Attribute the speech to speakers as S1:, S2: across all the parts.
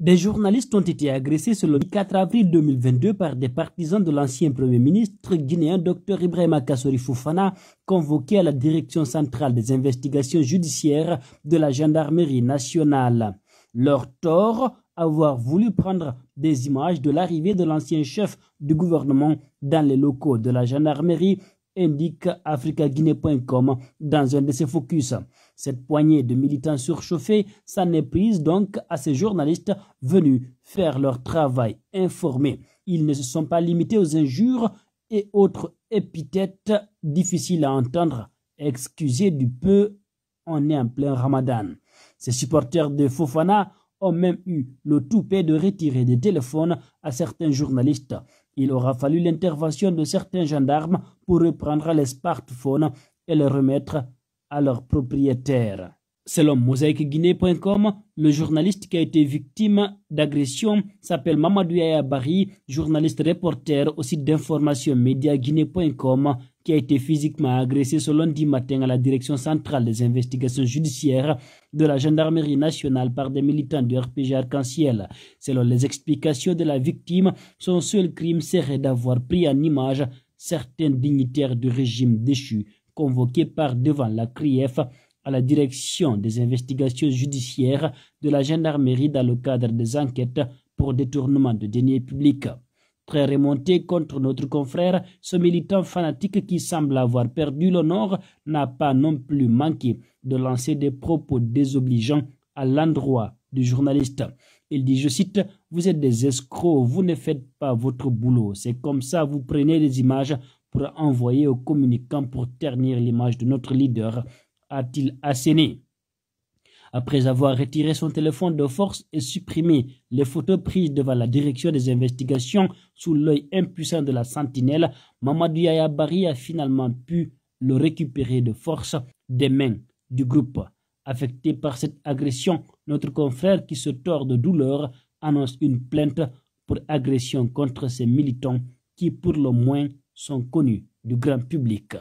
S1: Des journalistes ont été agressés le 4 avril 2022 par des partisans de l'ancien Premier ministre guinéen Dr Ibrahima Kassori Fofana, convoqué à la direction centrale des investigations judiciaires de la gendarmerie nationale. Leur tort, avoir voulu prendre des images de l'arrivée de l'ancien chef du gouvernement dans les locaux de la gendarmerie, indique africaguinée.com dans un de ses focus. Cette poignée de militants surchauffés s'en est prise donc à ces journalistes venus faire leur travail informé. Ils ne se sont pas limités aux injures et autres épithètes difficiles à entendre. Excusez du peu, on est en plein Ramadan. Ces supporters de Fofana ont même eu le toupet de retirer des téléphones à certains journalistes. Il aura fallu l'intervention de certains gendarmes pour reprendre les smartphones et les remettre à leurs propriétaires. Selon mosaïqueguinée.com, le journaliste qui a été victime d'agression s'appelle Mamadou Yaya Barry, journaliste reporter au site d'information mediaguinée.com, qui a été physiquement agressé ce lundi matin à la direction centrale des investigations judiciaires de la gendarmerie nationale par des militants du RPG Arc-en-Ciel. Selon les explications de la victime, son seul crime serait d'avoir pris en image certains dignitaires du régime déchu, convoqués par devant la CRIEF à la direction des investigations judiciaires de la gendarmerie dans le cadre des enquêtes pour détournement de deniers publics. Très remonté contre notre confrère, ce militant fanatique qui semble avoir perdu l'honneur n'a pas non plus manqué de lancer des propos désobligeants à l'endroit du journaliste. Il dit, je cite, « Vous êtes des escrocs, vous ne faites pas votre boulot. C'est comme ça, vous prenez des images pour envoyer aux communicants pour ternir l'image de notre leader », a-t-il asséné. Après avoir retiré son téléphone de force et supprimé les photos prises devant la direction des investigations sous l'œil impuissant de la sentinelle, Mamadou Yaya Barry a finalement pu le récupérer de force des mains du groupe. Affecté par cette agression, notre confrère qui se tord de douleur annonce une plainte pour agression contre ces militants qui pour le moins sont connus du grand public.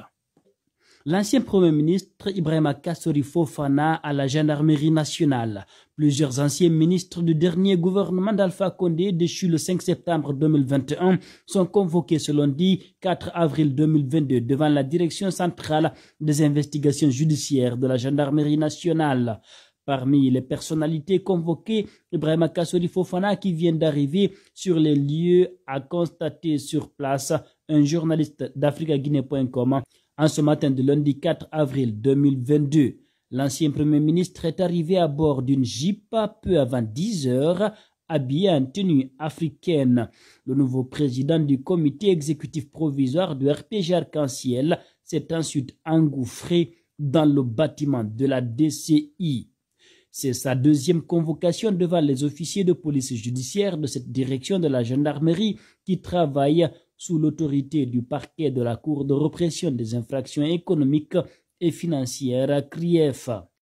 S1: L'ancien Premier ministre Ibrahima Kassori Fofana à la gendarmerie nationale. Plusieurs anciens ministres du dernier gouvernement d'Alpha Condé, déchu le 5 septembre 2021, sont convoqués ce lundi 4 avril 2022 devant la direction centrale des investigations judiciaires de la gendarmerie nationale. Parmi les personnalités convoquées, Ibrahima Kassori Fofana qui vient d'arriver sur les lieux a constaté sur place un journaliste d'africaguinée.com. En ce matin de lundi 4 avril 2022, l'ancien Premier ministre est arrivé à bord d'une Jeep peu avant 10 heures, habillé en tenue africaine. Le nouveau président du comité exécutif provisoire du RPG Arc-en-Ciel s'est ensuite engouffré dans le bâtiment de la DCI. C'est sa deuxième convocation devant les officiers de police judiciaire de cette direction de la gendarmerie qui travaille sous l'autorité du parquet de la Cour de répression des infractions économiques et financières CRIEF.